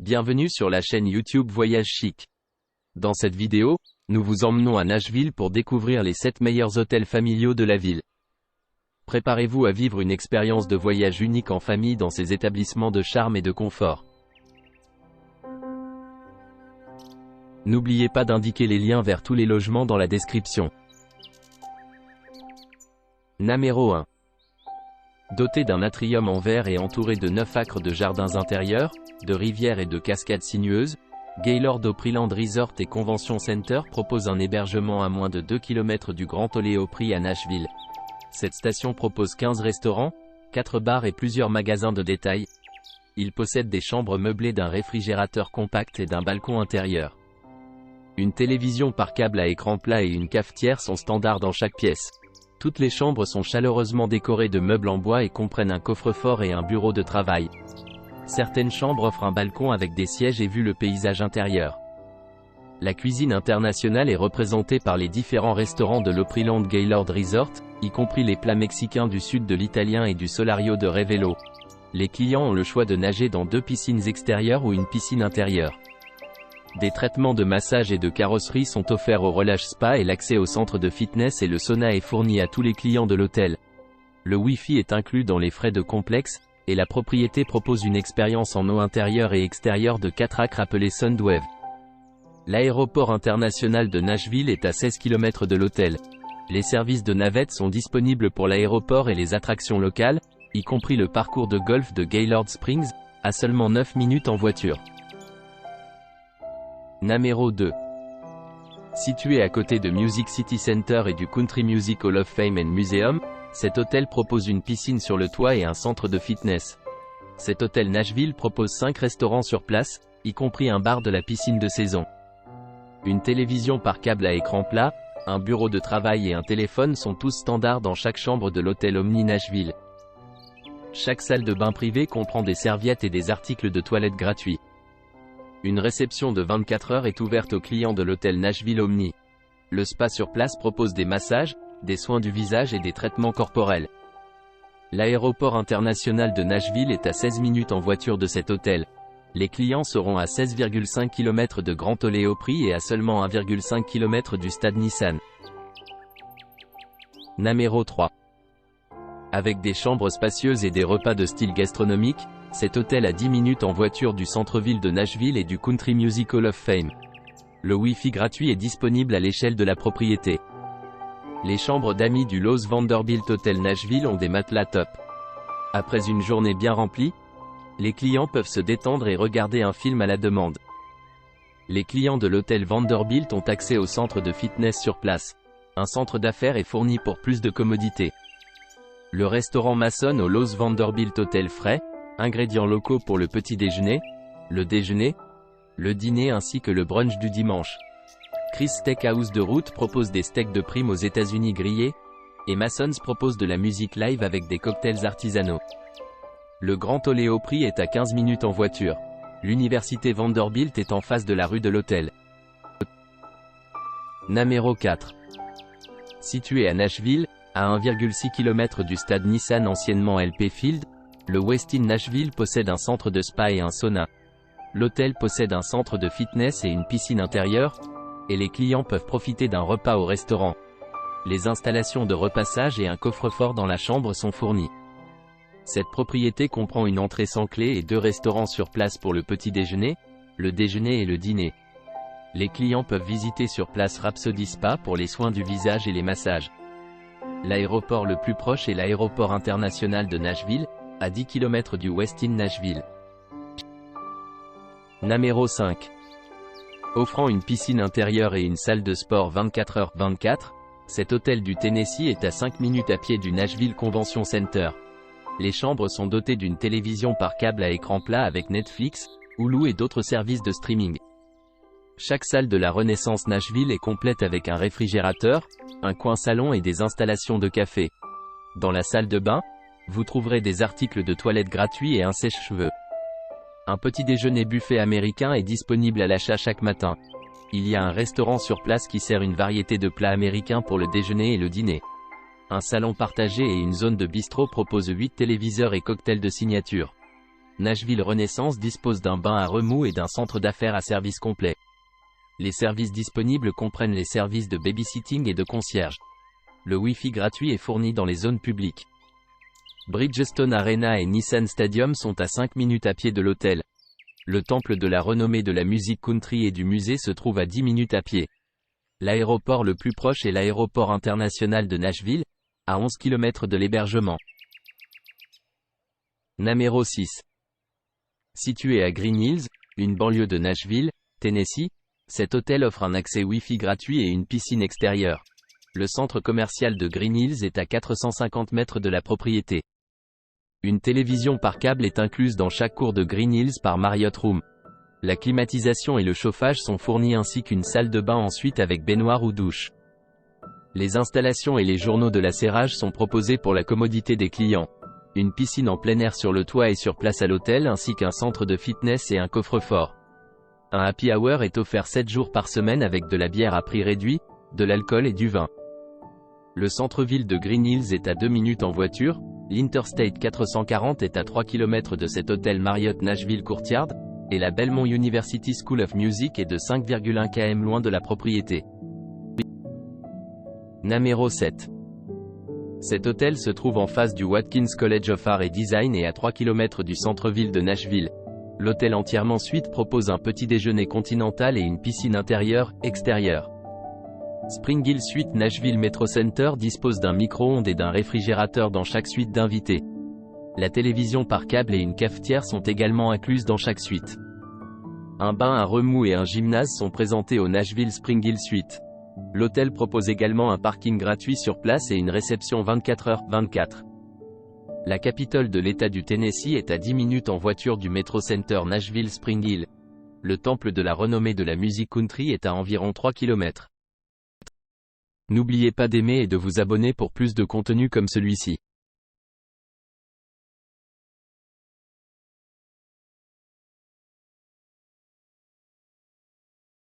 Bienvenue sur la chaîne YouTube Voyage Chic. Dans cette vidéo, nous vous emmenons à Nashville pour découvrir les 7 meilleurs hôtels familiaux de la ville. Préparez-vous à vivre une expérience de voyage unique en famille dans ces établissements de charme et de confort. N'oubliez pas d'indiquer les liens vers tous les logements dans la description. Numéro 1. Doté d'un atrium en verre et entouré de 9 acres de jardins intérieurs, de rivières et de cascades sinueuses, Gaylord Opryland Resort et Convention Center propose un hébergement à moins de 2 km du Grand Ole Opry à Nashville. Cette station propose 15 restaurants, 4 bars et plusieurs magasins de détail. Il possède des chambres meublées d'un réfrigérateur compact et d'un balcon intérieur. Une télévision par câble à écran plat et une cafetière sont standards dans chaque pièce. Toutes les chambres sont chaleureusement décorées de meubles en bois et comprennent un coffre-fort et un bureau de travail. Certaines chambres offrent un balcon avec des sièges et vue le paysage intérieur. La cuisine internationale est représentée par les différents restaurants de l'Opryland Gaylord Resort, y compris les plats mexicains du sud de l'Italien et du Solario de Révélo. Les clients ont le choix de nager dans 2 piscines extérieures ou une piscine intérieure. Des traitements de massage et de carrosserie sont offerts au Relâche Spa et l'accès au centre de fitness et le sauna est fourni à tous les clients de l'hôtel. Le Wi-Fi est inclus dans les frais de complexe, et la propriété propose une expérience en eau intérieure et extérieure de 4 acres appelée Sundwave. L'aéroport international de Nashville est à 16 km de l'hôtel. Les services de navette sont disponibles pour l'aéroport et les attractions locales, y compris le parcours de golf de Gaylord Springs, à seulement 9 minutes en voiture. Numéro 2. Situé à côté de Music City Center et du Country Music Hall of Fame and Museum, cet hôtel propose une piscine sur le toit et un centre de fitness. Cet hôtel Nashville propose 5 restaurants sur place, y compris un bar de la piscine de saison. Une télévision par câble à écran plat, un bureau de travail et un téléphone sont tous standards dans chaque chambre de l'hôtel Omni Nashville. Chaque salle de bain privée comprend des serviettes et des articles de toilette gratuits. Une réception de 24 heures est ouverte aux clients de l'hôtel Nashville Omni. Le spa sur place propose des massages, des soins du visage et des traitements corporels. L'aéroport international de Nashville est à 16 minutes en voiture de cet hôtel. Les clients seront à 16,5 km de Grand Ole Opry et à seulement 1,5 km du stade Nissan. Numéro 3. Avec des chambres spacieuses et des repas de style gastronomique, cet hôtel à 10 minutes en voiture du centre-ville de Nashville et du Country Music Hall of Fame. Le Wi-Fi gratuit est disponible à l'échelle de la propriété. Les chambres d'amis du Loews Vanderbilt Hotel Nashville ont des matelas top. Après une journée bien remplie, les clients peuvent se détendre et regarder un film à la demande. Les clients de l'hôtel Vanderbilt ont accès au centre de fitness sur place. Un centre d'affaires est fourni pour plus de commodité. Le restaurant Mason au Loews Vanderbilt Hotel frais, ingrédients locaux pour le petit déjeuner, le déjeuner, le dîner ainsi que le brunch du dimanche. Chris Steakhouse de Route propose des steaks de prime aux États-Unis grillés, et Mason's propose de la musique live avec des cocktails artisanaux. Le Grand Ole Opry est à 15 minutes en voiture. L'université Vanderbilt est en face de la rue de l'hôtel. Numéro 4. Situé à Nashville, à 1,6 km du stade Nissan anciennement LP Field, le Westin Nashville possède un centre de spa et un sauna. L'hôtel possède un centre de fitness et une piscine intérieure, et les clients peuvent profiter d'un repas au restaurant. Les installations de repassage et un coffre-fort dans la chambre sont fournis. Cette propriété comprend une entrée sans clé et 2 restaurants sur place pour le petit déjeuner, le déjeuner et le dîner. Les clients peuvent visiter sur place Rhapsody Spa pour les soins du visage et les massages. L'aéroport le plus proche est l'aéroport international de Nashville, à 10 km du Westin Nashville. Numéro 5. Offrant une piscine intérieure et une salle de sport 24h/24, cet hôtel du Tennessee est à 5 minutes à pied du Nashville Convention Center. Les chambres sont dotées d'une télévision par câble à écran plat avec Netflix, Hulu et d'autres services de streaming. Chaque salle de la Renaissance Nashville est complète avec un réfrigérateur, un coin salon et des installations de café. Dans la salle de bain, vous trouverez des articles de toilette gratuits et un sèche-cheveux. Un petit déjeuner buffet américain est disponible à l'achat chaque matin. Il y a un restaurant sur place qui sert une variété de plats américains pour le déjeuner et le dîner. Un salon partagé et une zone de bistrot proposent 8 téléviseurs et cocktails de signature. Nashville Renaissance dispose d'un bain à remous et d'un centre d'affaires à service complet. Les services disponibles comprennent les services de babysitting et de concierge. Le Wi-Fi gratuit est fourni dans les zones publiques. Bridgestone Arena et Nissan Stadium sont à 5 minutes à pied de l'hôtel. Le temple de la renommée de la musique country et du musée se trouve à 10 minutes à pied. L'aéroport le plus proche est l'aéroport international de Nashville, à 11 km de l'hébergement. Numéro 6. Situé à Green Hills, une banlieue de Nashville, Tennessee, cet hôtel offre un accès Wi-Fi gratuit et une piscine extérieure. Le centre commercial de Green Hills est à 450 mètres de la propriété. Une télévision par câble est incluse dans chaque cour de Green Hills par Marriott Room. La climatisation et le chauffage sont fournis ainsi qu'une salle de bain ensuite avec baignoire ou douche. Les installations et les journaux de l'acérage sont proposés pour la commodité des clients. Une piscine en plein air sur le toit est sur place à l'hôtel ainsi qu'un centre de fitness et un coffre-fort. Un happy hour est offert 7 jours par semaine avec de la bière à prix réduit, de l'alcool et du vin. Le centre-ville de Green Hills est à 2 minutes en voiture, l'Interstate 440 est à 3 km de cet hôtel Marriott Nashville Courtyard, et la Belmont University School of Music est de 5,1 km loin de la propriété. Numéro 7. Cet hôtel se trouve en face du Watkins College of Art and Design et à 3 km du centre-ville de Nashville. L'hôtel entièrement suite propose un petit déjeuner continental et une piscine intérieure, extérieure. Spring Hill Suite Nashville Metro Center dispose d'un micro-ondes et d'un réfrigérateur dans chaque suite d'invités. La télévision par câble et une cafetière sont également incluses dans chaque suite. Un bain à remous et un gymnase sont présentés au Nashville Spring Hill Suite. L'hôtel propose également un parking gratuit sur place et une réception 24h/24. La capitale de l'État du Tennessee est à 10 minutes en voiture du Metro Center Nashville Spring Hill. Le temple de la renommée de la musique country est à environ 3 km. N'oubliez pas d'aimer et de vous abonner pour plus de contenu comme celui-ci.